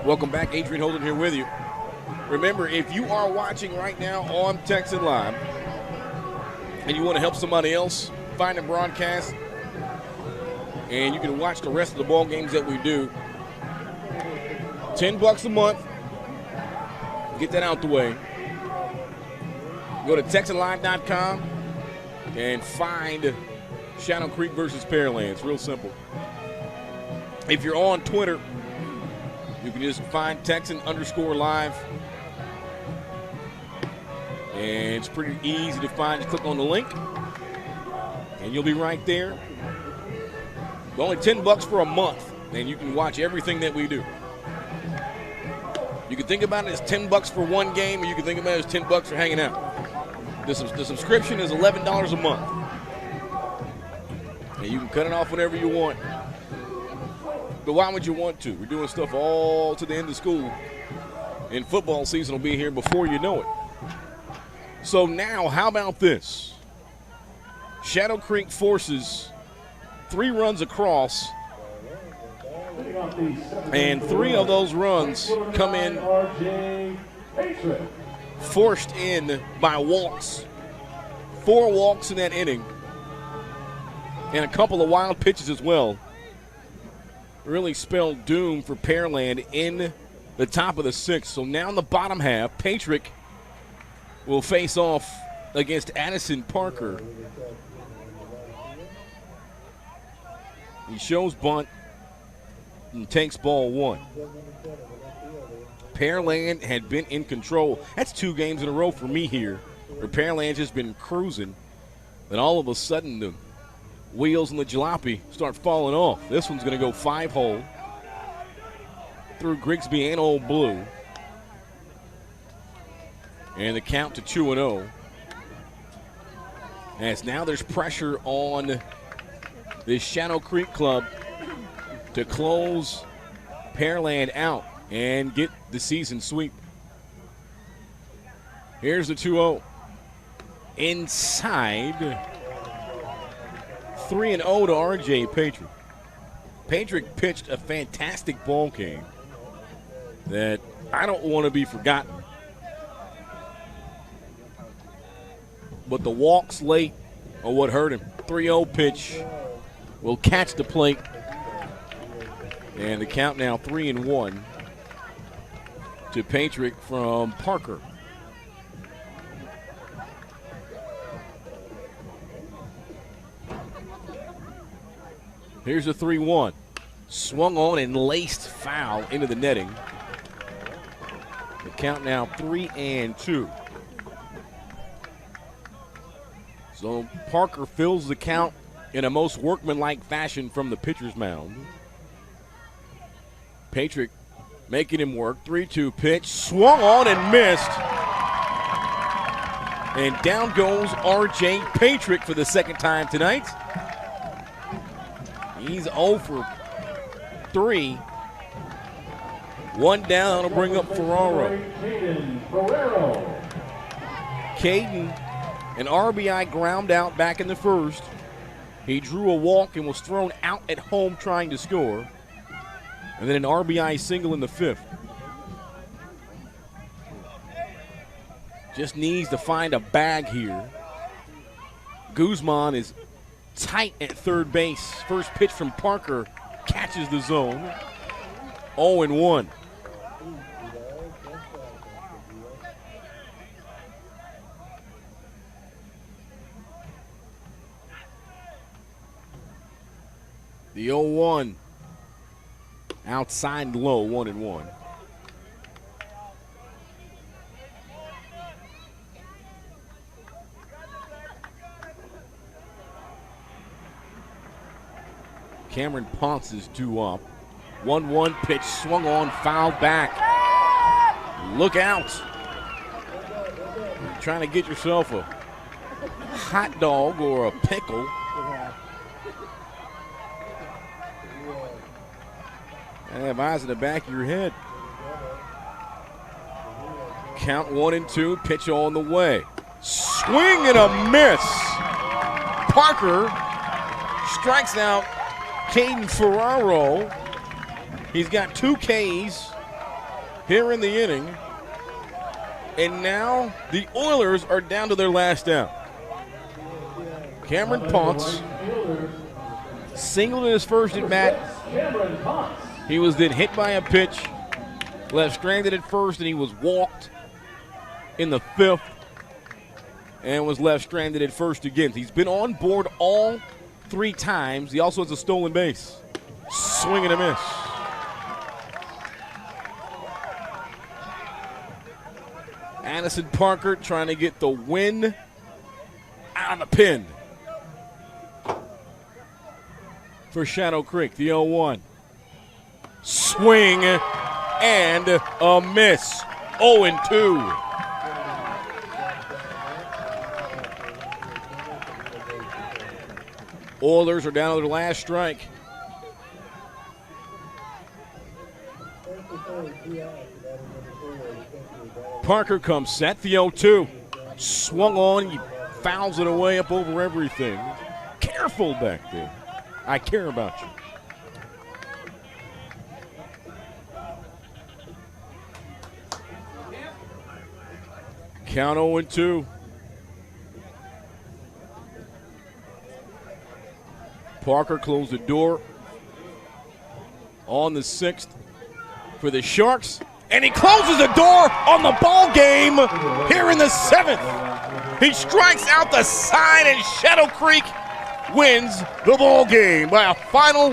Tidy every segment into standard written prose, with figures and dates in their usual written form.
Welcome back. Adrian Holden here with you. Remember, if you are watching right now on Texan Live and you want to help somebody else find a broadcast and you can watch the rest of the ball games that we do, $10 a month. Get that out the way. Go to TexanLive.com and find Shadow Creek versus Pearland. It's real simple. If you're on Twitter, you can just find Texan_live. And it's pretty easy to find. Just click on the link, and you'll be right there. Only $10 for a month, and you can watch everything that we do. You can think about it as $10 for one game, or you can think about it as $10 for hanging out. The subscription is $11 a month. And you can cut it off whenever you want. But why would you want to? We're doing stuff all to the end of school. And football season will be here before you know it. So now, how about this? Shadow Creek forces 3 runs across, and 3 of those runs come in forced in by walks. 4 walks in that inning, and a couple of wild pitches as well. Really spelled doom for Pearland in the top of the 6th. So now in the bottom half, Patrick will face off against Addison Parker. He shows bunt and takes ball 1. Pearland had been in control. That's 2 games in a row for me here, where Pearland's just been cruising. Then all of a sudden, the wheels in the jalopy start falling off. This one's going to go 5-hole through Griggsby and Old Blue. And the count to 2-0. As now there's pressure on this Shadow Creek club to close Pearland out and get the season sweep. Here's the 2-0. Inside. 3-0 to R.J. Patrick. Patrick pitched a fantastic ball game that I don't want to be forgotten. But the walks late are what hurt him. 3-0 pitch will catch the plate. And the count now 3-1 to Patrick from Parker. Here's a 3-1. Swung on and laced foul into the netting. The count now 3-2. So Parker fills the count in a most workmanlike fashion from the pitcher's mound. Patrick making him work. 3-2 pitch. Swung on and missed. And down goes R.J. Patrick for the second time tonight. He's 0 for 3. 1 down will bring up Ferraro. Caden, an RBI ground out back in the first. He drew a walk and was thrown out at home trying to score. And then an RBI single in the 5th. Just needs to find a bag here. Guzman is tight at third base. First pitch from Parker catches the zone. 0-1. The 0-1 outside low, 1-1. Cameron Ponce is due up. 1-1 pitch swung on, fouled back. Look out. You're trying to get yourself a hot dog or a pickle. And have eyes in the back of your head. Count 1-2, pitch on the way. Swing and a miss. Parker strikes out Caden Ferraro. He's got 2 Ks here in the inning. And now the Oilers are down to their last out. Cameron Ponce singled in his first at bat. He was then hit by a pitch, left stranded at first, and he was walked in the fifth and was left stranded at first again. He's been on board all 3 times. He also has a stolen base. Swing and a miss. Addison Parker trying to get the win out of the pin for Shadow Creek, the 0-1. Swing and a miss. 0-2. Oilers are down to their last strike. Parker comes set, the 0-2. Swung on, he fouls it away up over everything. Careful back there. I care about you. Count 0-2. Parker closed the door on the 6th for the Sharks. And he closes the door on the ball game here in the 7th. He strikes out the side, and Shadow Creek wins the ball game by a final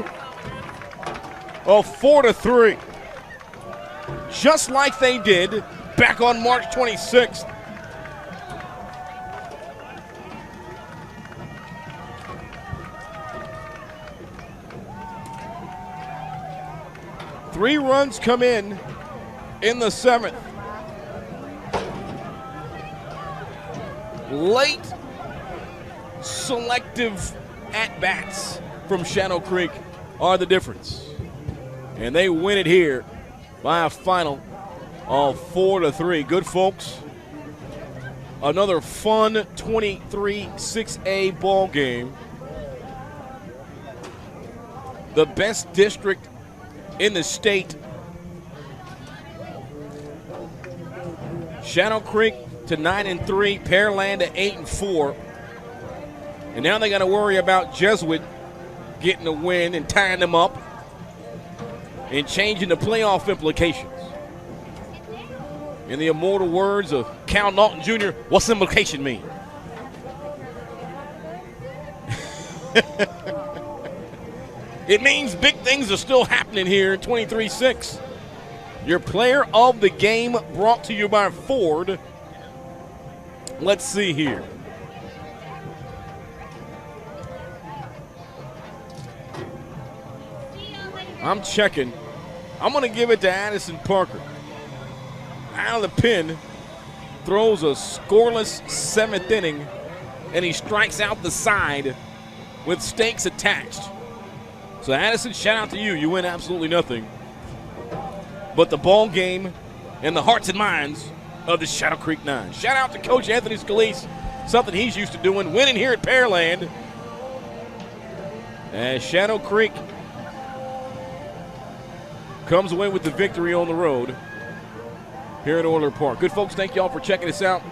of 4-3. Just like they did back on March 26th. Three runs come in the 7th. Late selective at-bats from Shadow Creek are the difference. And they win it here by a final of 4-3. Good folks. Another fun 23-6A ball game. The best district in the state. Shadow Creek to 9-3, Pearland to 8-4. And now they got to worry about Jesuit getting a win and tying them up and changing the playoff implications. In the immortal words of Cal Naughton Jr., what's implication mean? It means big things are still happening here in 23-6. Your player of the game brought to you by Ford. Let's see here. I'm checking. I'm going to give it to Addison Parker. Out of the pin, throws a scoreless 7th inning, and he strikes out the side with stakes attached. So Addison, shout out to you. You win absolutely nothing but the ball game and the hearts and minds of the Shadow Creek Nine. Shout out to Coach Anthony Scalise, something he's used to doing, winning here at Pearland. As Shadow Creek comes away with the victory on the road here at Oiler Park. Good folks, thank you all for checking us out.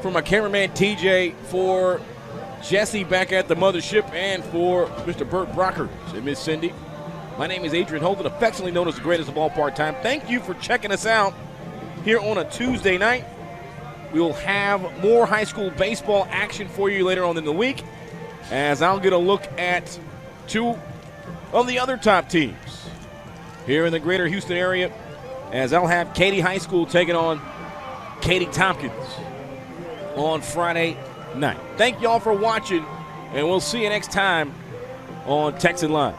For my cameraman TJ, for Jesse back at the mothership, and for Mr. Burt Brockers and Miss Cindy. My name is Adrian Holden, affectionately known as the greatest of all part-time. Thank you for checking us out here on a Tuesday night. We will have more high school baseball action for you later on in the week, as I'll get a look at 2 of the other top teams here in the greater Houston area, as I'll have Katy High School taking on Katy Tompkins on Friday night. Thank you all for watching, and we'll see you next time on Texan Live.